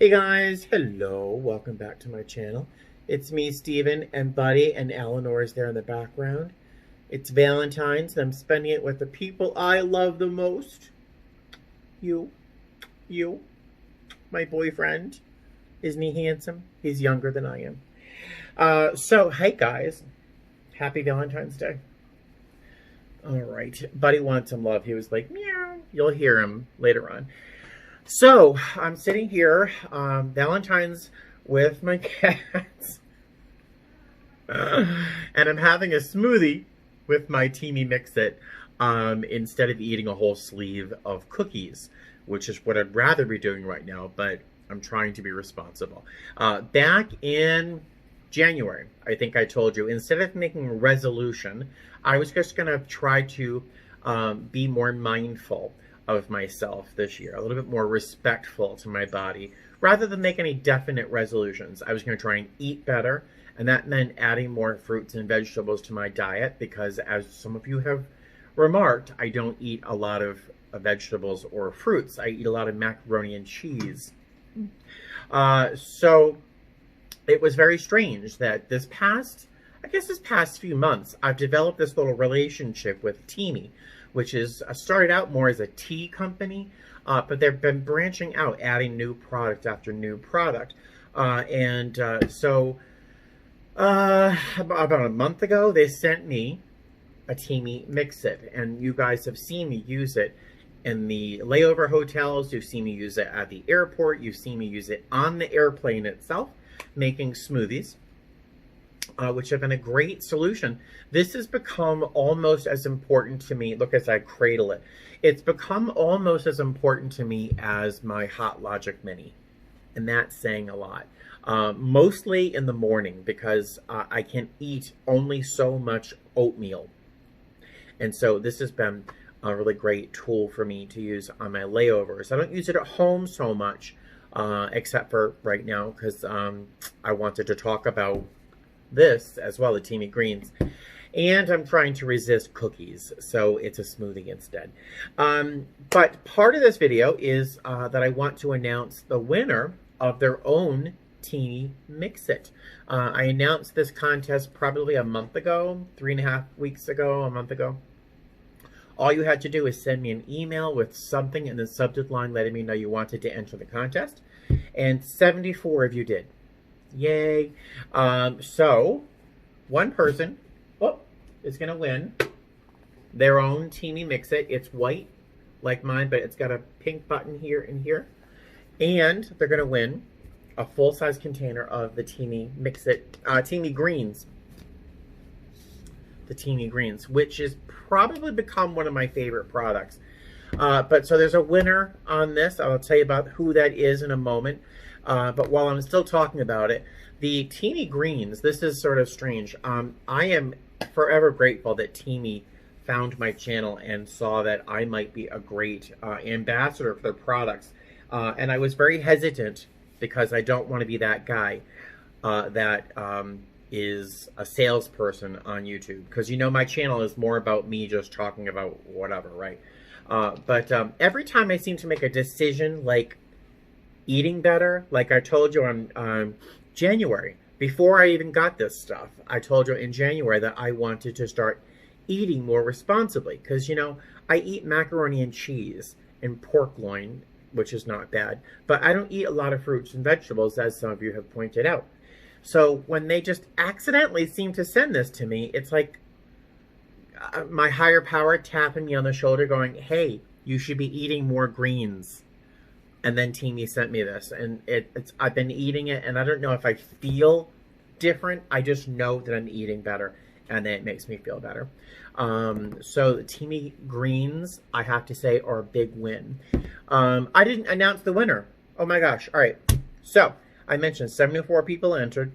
Hey guys, hello, welcome back to my channel. It's me, Steven, and Buddy, and Eleanor is there in the background. It's Valentine's, and I'm spending it with the people I love the most. You, my boyfriend. Isn't he handsome? He's younger than I am. Hey guys, happy Valentine's Day. All right, Buddy wanted some love. He was like, meow. You'll hear him later on. So, I'm sitting here, Valentine's with my cats, and I'm having a smoothie with my Teamy Mix-It, instead of eating a whole sleeve of cookies, which is what I'd rather be doing right now, but I'm trying to be responsible. Back in January, I think I told you, instead of making a resolution, I was just going to try to be more mindful of myself this year, a little bit more respectful to my body, rather than make any definite resolutions. I was going to try and eat better, and that meant adding more fruits and vegetables to my diet, because as some of you have remarked, I don't eat a lot of vegetables or fruits. I eat a lot of macaroni and cheese. So it was very strange that this past few months, I've developed this little relationship with Teamy, which is started out more as a tea company, but they've been branching out, adding new product after new product. So about a month ago, they sent me a Teamy Mix-It, and you guys have seen me use it in the layover hotels. You've seen me use it at the airport. You've seen me use it on the airplane itself, making smoothies, which have been a great solution. This has become almost as important to me. Look as I cradle it. It's become almost as important to me as my Hot Logic Mini. And that's saying a lot. Mostly in the morning, because I can eat only so much oatmeal. And so this has been a really great tool for me to use on my layovers. I don't use it at home so much, except for right now, because I wanted to talk about this as well, the Teamy Greens, and I'm trying to resist cookies, so it's a smoothie instead. But part of this video is that I want to announce the winner of their own Teamy Mix-It. I announced this contest probably a month ago, 3.5 weeks ago, a month ago. All you had to do is send me an email with something in the subject line letting me know you wanted to enter the contest, and 74 of you did. Yay. So one person is going to win their own Teamy Mix-It. It's white like mine, but it's got a pink button here and here. And they're going to win a full-size container of the Teamy Mix-It, Teamy Greens. The Teamy Greens, which has probably become one of my favorite products. But so there's a winner on this. I'll tell you about who that is in a moment. But while I'm still talking about it, the Teamy Greens, this is sort of strange. I am forever grateful that Teamy found my channel and saw that I might be a great ambassador for their products. And I was very hesitant, because I don't want to be that guy that is a salesperson on YouTube. Because you know my channel is more about me just talking about whatever, right? But every time I seem to make a decision, like eating better, like I told you on January, before I even got this stuff, I told you in January that I wanted to start eating more responsibly, because, you know, I eat macaroni and cheese and pork loin, which is not bad, but I don't eat a lot of fruits and vegetables, as some of you have pointed out. So when they just accidentally seem to send this to me, it's like my higher power tapping me on the shoulder going, hey, you should be eating more greens. And then Teamy sent me this, and I've been eating it, and I don't know if I feel different. I just know that I'm eating better, and then it makes me feel better. So the Teamy Greens, I have to say, are a big win. I didn't announce the winner. Oh my gosh. All right. So I mentioned 74 people entered.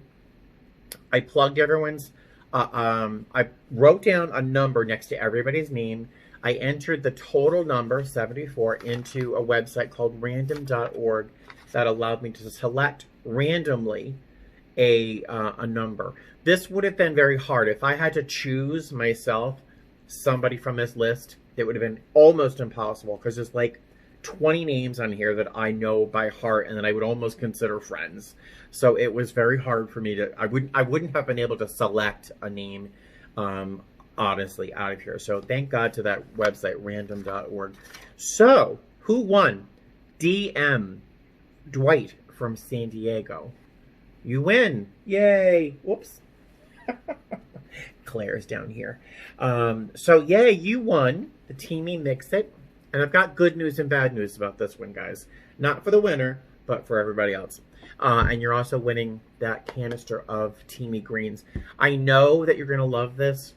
I plugged everyone's, I wrote down a number next to everybody's name. I entered the total number, 74, into a website called random.org that allowed me to select randomly a number. This would have been very hard. If I had to choose myself somebody from this list, it would have been almost impossible, because there's like 20 names on here that I know by heart and that I would almost consider friends. So it was very hard for me to, I wouldn't have been able to select a name, honestly, out of here. So thank God to that website, random.org. So who won? DM Dwight from San Diego. You win. Yay. Whoops. Claire's down here. So yay, you won the Teamy Mix It. And I've got good news and bad news about this one, guys. Not for the winner, but for everybody else. And you're also winning that canister of Teamy Greens. I know that you're going to love this.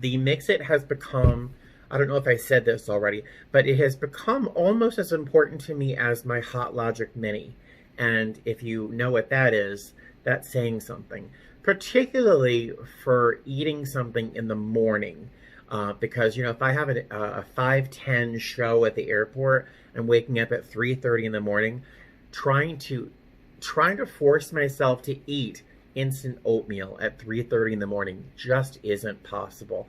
The Mix It has become, I don't know if I said this already, but it has become almost as important to me as my Hot Logic Mini. And if you know what that is, that's saying something. Particularly for eating something in the morning. Because, you know, if I have a 5:10 show at the airport and waking up at 3:30 in the morning, trying to force myself to eat instant oatmeal at 3:30 in the morning just isn't possible.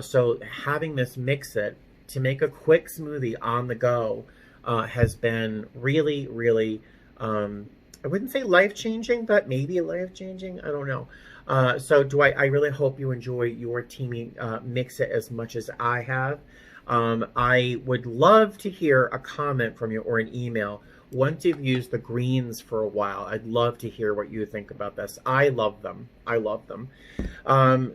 So having this Mix It to make a quick smoothie on the go has been really, really, I wouldn't say life-changing, but maybe life-changing. I don't know. So Dwight, I really hope you enjoy your Teamy Mix It as much as I have. I would love to hear a comment from you or an email once you've used the greens for a while. I'd love to hear what you think about this. I love them. I love them.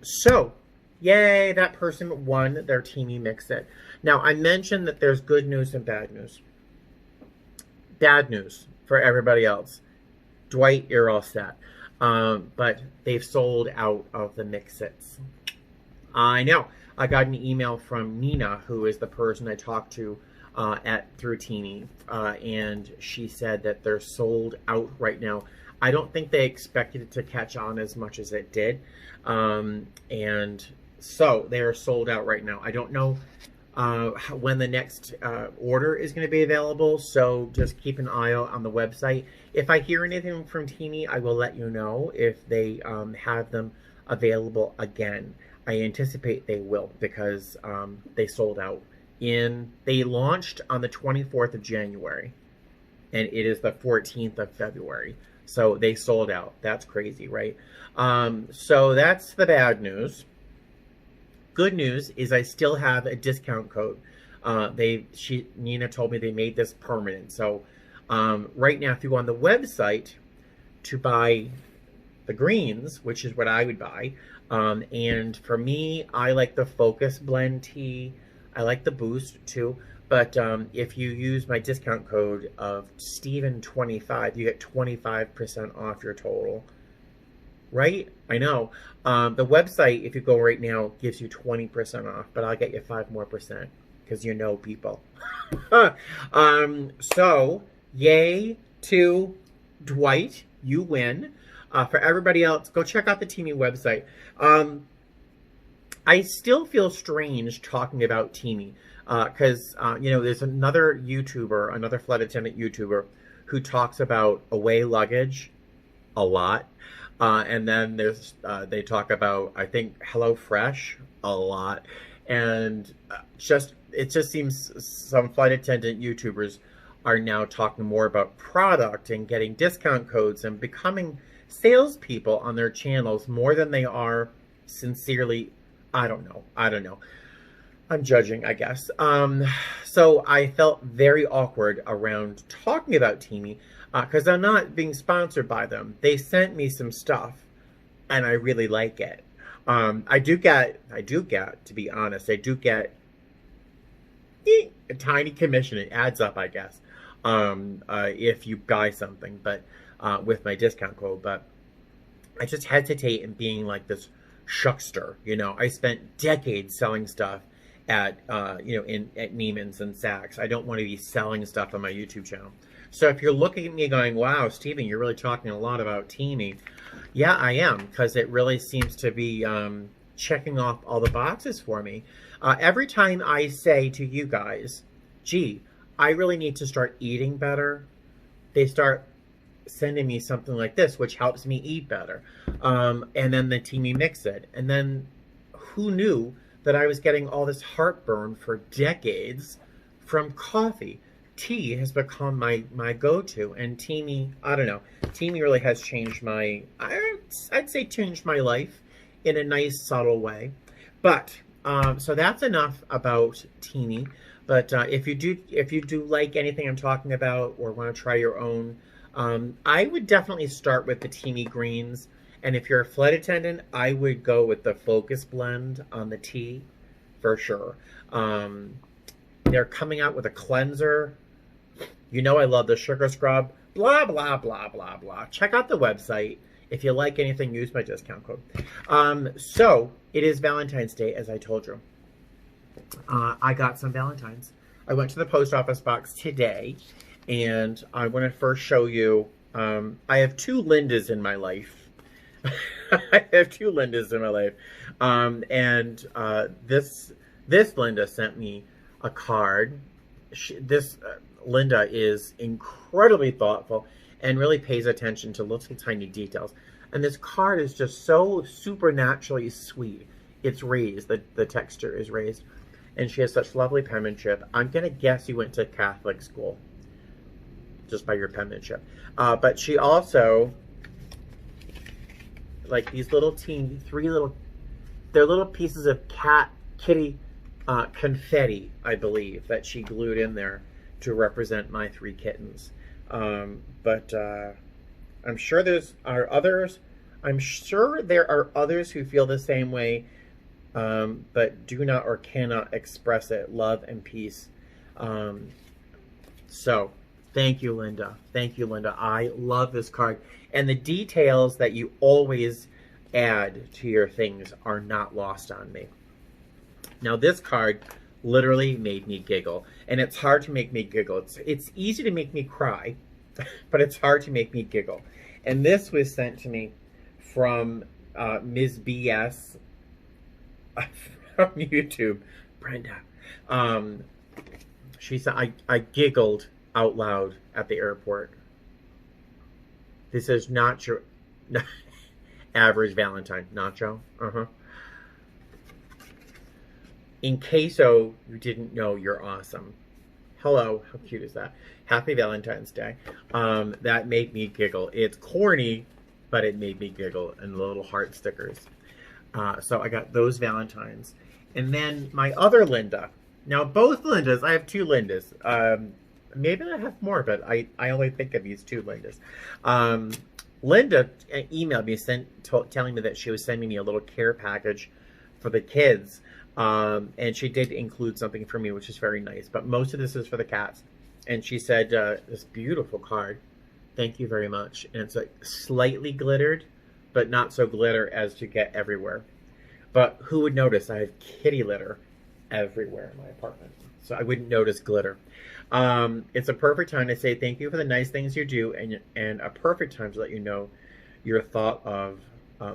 So, yay, that person won their Teamy Mix It. Now, I mentioned that there's good news and bad news. Bad news for everybody else. Dwight, you're all set. But they've sold out of the Mix-Its. I know. I got an email from Nina, who is the person I talked to through Teeny, and she said that they're sold out right now. I don't think they expected it to catch on as much as it did, and so they are sold out right now. I don't know when the next order is going to be available, so just keep an eye out on the website. If I hear anything from Teeny, I will let you know if they have them available again. I anticipate they will, because they sold out. They launched on the 24th of January, and it is the 14th of February. So they sold out. That's crazy, right? So that's the bad news. Good news is I still have a discount code. Nina told me they made this permanent. So right now, if you go on the website to buy the greens, which is what I would buy, and for me, I like the Focus Blend tea. I like the Boost too. But if you use my discount code of Steven25, you get 25% off your total. Right? I know. The website, if you go right now, gives you 20% off, but I'll get you 5% more because you know people. So, yay to Dwight. You win. For everybody else, go check out the Teamy website. I still feel strange talking about Teamy because, you know, there's another YouTuber, another flight attendant YouTuber who talks about away luggage a lot. And then there's they talk about, I think, HelloFresh a lot. And it just seems some flight attendant YouTubers are now talking more about product and getting discount codes and becoming salespeople on their channels more than they are sincerely. I don't know. I'm judging, I guess. So I felt very awkward around talking about Teamy because I'm not being sponsored by them. They sent me some stuff, and I really like it. I do get, to be honest, I do get a tiny commission. It adds up, I guess, if you buy something, but with my discount code. But I just hesitate in being like this shuckster. You know, I spent decades selling stuff at you know, at Neiman's and Saks. I don't want to be selling stuff on my YouTube channel. So if you're looking at me going, wow, Steven, you're really talking a lot about Teamy. Yeah, I am, because it really seems to be checking off all the boxes for me. Every time I say to you guys, gee, I really need to start eating better, they start sending me something like this, which helps me eat better. And then the Teamy Mix It. And then who knew that I was getting all this heartburn for decades from coffee? tea has become my go-to, and Teamy, I don't know, Teamy really has changed I'd say changed my life in a nice subtle way. But so that's enough about Teamy. But if you do like anything I'm talking about or want to try your own, I would definitely start with the Teamy greens. And if you're a flight attendant, I would go with the Focus blend on the tea for sure. They're coming out with a cleanser. You know I love the sugar scrub. Blah, blah, blah, blah, blah. Check out the website. If you like anything, use my discount code. So, it is Valentine's Day, as I told you. I got some Valentines. I went to the post office box today, and I want to first show you, I have two Lindas in my life. I have two Lindas in my life. This Linda sent me a card. This Linda is incredibly thoughtful and really pays attention to little tiny details. And this card is just so supernaturally sweet. It's raised, the texture is raised. And she has such lovely penmanship. I'm going to guess you went to Catholic school just by your penmanship. But she also, like these little they're little pieces of kitty confetti, I believe, that she glued in there to represent my three kittens. But I'm sure there are others who feel the same way, but do not or cannot express it. Love and peace. So thank you, Linda. Thank you, Linda. I love this card. And the details that you always add to your things are not lost on me. Now, this card literally made me giggle. And it's hard to make me giggle. It's easy to make me cry, but it's hard to make me giggle. And this was sent to me from Ms. BS from YouTube, Brenda. She said, I giggled out loud at the airport. This is not your average Valentine. Nacho? In case you didn't know, you're awesome. Hello, how cute is that? Happy Valentine's Day. That made me giggle. It's corny, but it made me giggle. And the little heart stickers. So I got those Valentines. And then my other Linda. Now, both Lindas, I have two Lindas. Maybe I have more, but I only think of these two Lindas. Linda emailed me telling me that she was sending me a little care package for the kids. And she did include something for me, which is very nice. But most of this is for the cats. And she said, this beautiful card. Thank you very much. And it's like slightly glittered, but not so glitter as to get everywhere. But who would notice? I have kitty litter everywhere in my apartment. So I wouldn't notice glitter. It's a perfect time to say thank you for the nice things you do, and a perfect time to let you know your thought of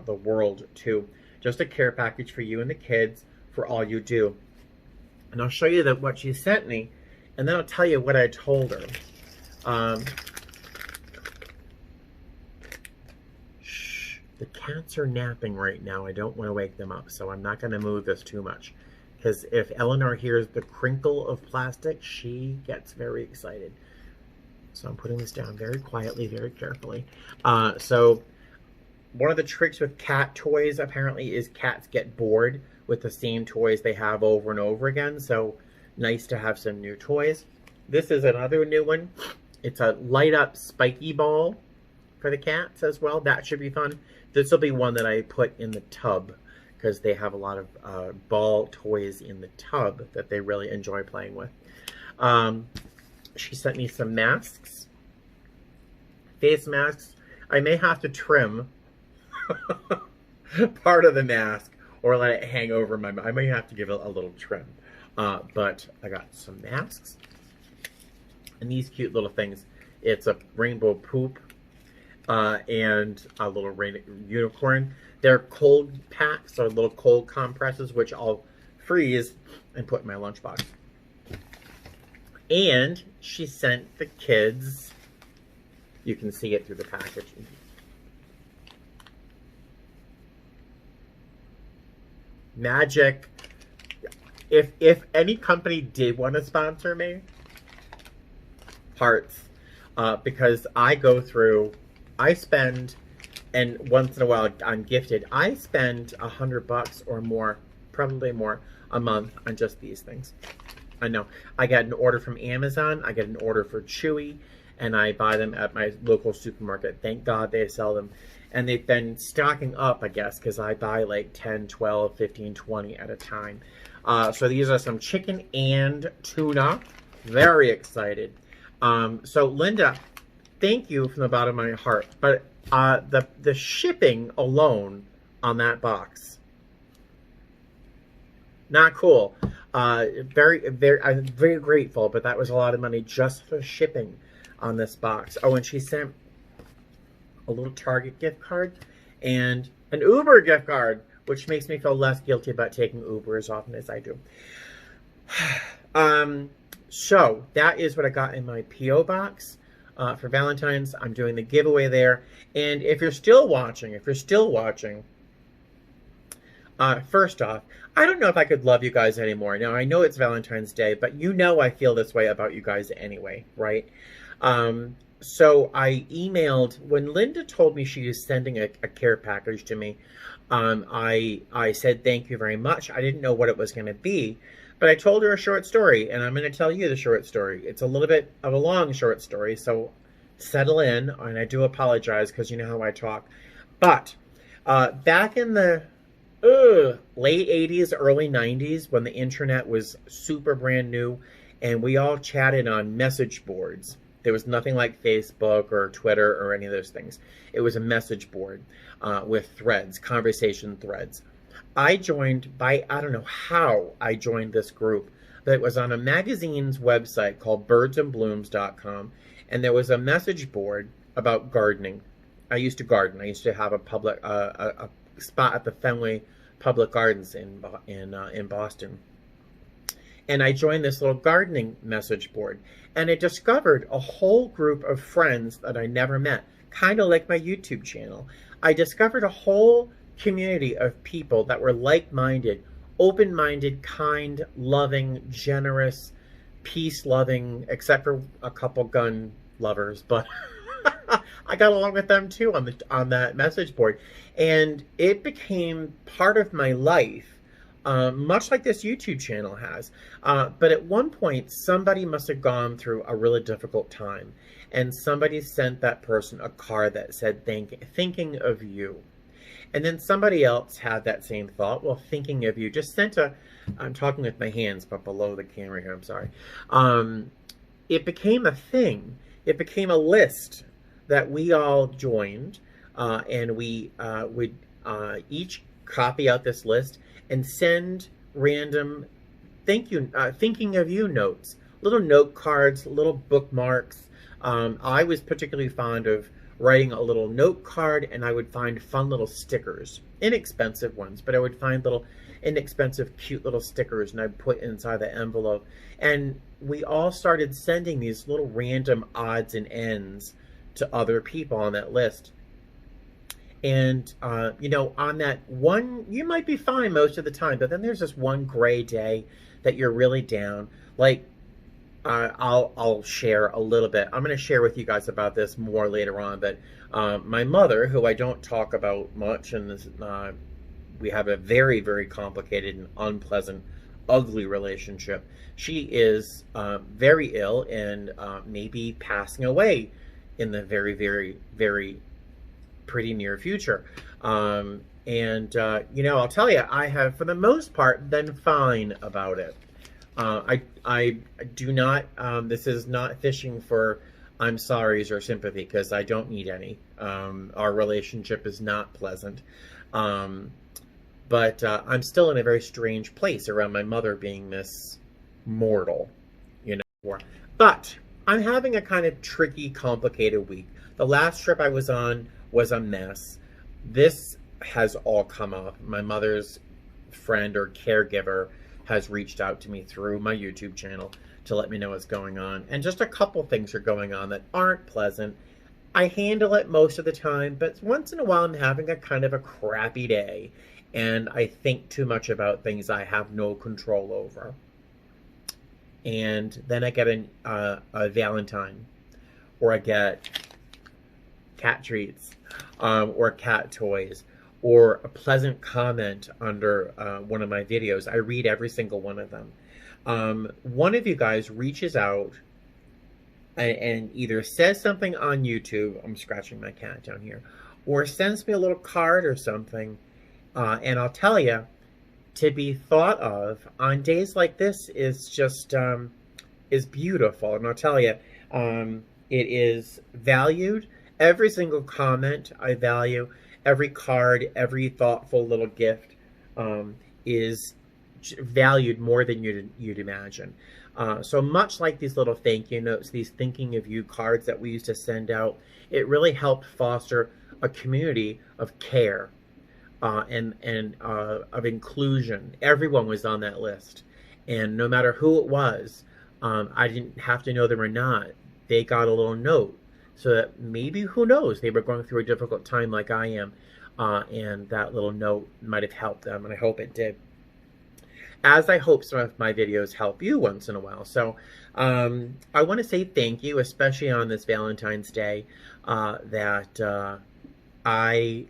the world too. Just a care package for you and the kids for all you do. And I'll show you what she sent me, and then I'll tell you what I told her. Shh, the cats are napping right now. I don't want to wake them up, so I'm not going to move this too much. Because if Eleanor hears the crinkle of plastic, she gets very excited. So I'm putting this down very quietly, very carefully. So one of the tricks with cat toys, apparently, is cats get bored with the same toys they have over and over again. So nice to have some new toys. This is another new one. It's a light up spiky ball for the cats as well. That should be fun. This will be one that I put in the tub, because they have a lot of ball toys in the tub that they really enjoy playing with. She sent me some masks, face masks. I may have to trim part of the mask or let it hang over my mouth. I may have to give it a little trim. But I got some masks and these cute little things. It's a rainbow poop and a little unicorn. They're cold packs, or little cold compresses, which I'll freeze and put in my lunchbox. And she sent the kids, you can see it through the package, magic. If any company did want to sponsor me, hearts because I spend, and once in a while I'm gifted, I spend $100 or more, probably more, a month on just these things. I know. I get an order from Amazon, I get an order for Chewy, and I buy them at my local supermarket. Thank God they sell them. And they've been stocking up, I guess, because I buy like 10, 12, 15, 20 at a time. So these are some chicken and tuna. Very excited. So Linda, thank you from the bottom of my heart. But the shipping alone on that box, not cool. I'm very grateful, but that was a lot of money just for shipping on this box. Oh, and she sent a little Target gift card and an Uber gift card, which makes me feel less guilty about taking Uber as often as I do. So that is what I got in my P.O. box for Valentine's. I'm doing the giveaway there. And if you're still watching, first off, I don't know if I could love you guys anymore. Now, I know it's Valentine's Day, but you know I feel this way about you guys anyway, right? So I emailed, when Linda told me she was sending a care package to me, I said thank you very much. I didn't know what it was going to be, but I told her a short story, and I'm going to tell you the short story. It's a little bit of a long short story, so settle in, and I do apologize because you know how I talk. But back in the late 80s, early 90s, when the internet was super brand new, and we all chatted on message boards. There was nothing like Facebook or Twitter or any of those things. It was a message board with threads, conversation threads. I joined I don't know how I joined this group, but it was on a magazine's website called birdsandblooms.com, and there was a message board about gardening. I used to garden. I used to have a spot at the Fenway Public Gardens in Boston. And I joined this little gardening message board. And I discovered a whole group of friends that I never met, kind of like my YouTube channel. I discovered a whole community of people that were like-minded, open-minded, kind, loving, generous, peace-loving, except for a couple gun lovers. But I got along with them too on that message board. And it became part of my life. Much like this YouTube channel has. But at one point, somebody must have gone through a really difficult time. And somebody sent that person a card that said, thinking of you. And then somebody else had that same thought. Well, thinking of you. Just sent I'm talking with my hands, but below the camera here, I'm sorry. It became a thing. It became a list that we all joined. And we would each copy out this list and send random thinking of you notes, little note cards, little bookmarks. I was particularly fond of writing a little note card, and I would find fun little stickers, inexpensive ones, but I would find little inexpensive, cute little stickers, and I'd put inside the envelope. And we all started sending these little random odds and ends to other people on that list. And, you know, on that one, you might be fine most of the time, but then there's this one gray day that you're really down. Like, I'll share a little bit. I'm going to share with you guys about this more later on, but my mother, who I don't talk about much, and this, we have a very, very complicated and unpleasant, ugly relationship. She is very ill and maybe passing away in the very, very, very pretty near future. You know, I'll tell you, I have, for the most part, been fine about it. I do not, this is not fishing for I'm sorry's or sympathy, because I don't need any. Our relationship is not pleasant. But I'm still in a very strange place around my mother being this mortal, you know. But I'm having a kind of tricky, complicated week. The last trip I was on was a mess. This has all come up. My mother's friend or caregiver has reached out to me through my YouTube channel to let me know what's going on. And just a couple things are going on that aren't pleasant. I handle it most of the time, but once in a while I'm having a kind of a crappy day, and I think too much about things I have no control over. and then I get a Valentine, or I get cat treats, or cat toys, or a pleasant comment under one of my videos. I read every single one of them. One of you guys reaches out and either says something on YouTube, I'm scratching my cat down here, or sends me a little card or something, and I'll tell you, to be thought of on days like this is just, is beautiful. And I'll tell you, it is valued. Every single comment I value, every card, every thoughtful little gift is valued more than you'd imagine. So much like these little thank you notes, these thinking of you cards that we used to send out, it really helped foster a community of care and of inclusion. Everyone was on that list. And no matter who it was, I didn't have to know them or not, they got a little note. So that maybe, who knows, they were going through a difficult time like I am, and that little note might have helped them, and I hope it did. As I hope some of my videos help you once in a while. So I want to say thank you, especially on this Valentine's Day, that I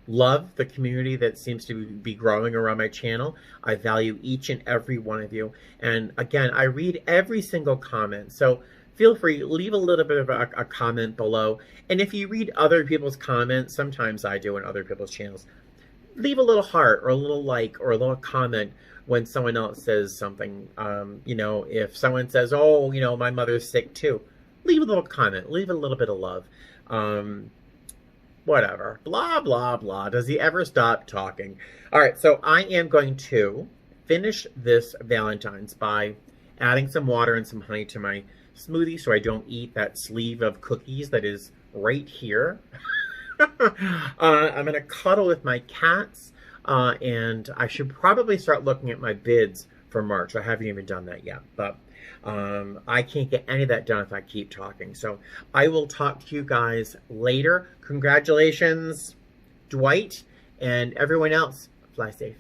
love the community that seems to be growing around my channel. I value each and every one of you. And again, I read every single comment. So feel free, leave a little bit of a comment below. And if you read other people's comments, sometimes I do in other people's channels, leave a little heart or a little like or a little comment when someone else says something. You know, if someone says, oh, you know, my mother's sick too, leave a little comment, leave a little bit of love. Whatever, blah, blah, blah. Does he ever stop talking? All right, so I am going to finish this Valentine's by adding some water and some honey to my smoothie so I don't eat that sleeve of cookies that is right here. I'm going to cuddle with my cats, and I should probably start looking at my bids for March. I haven't even done that yet, but I can't get any of that done if I keep talking. So I will talk to you guys later. Congratulations, Dwight, and everyone else. Fly safe.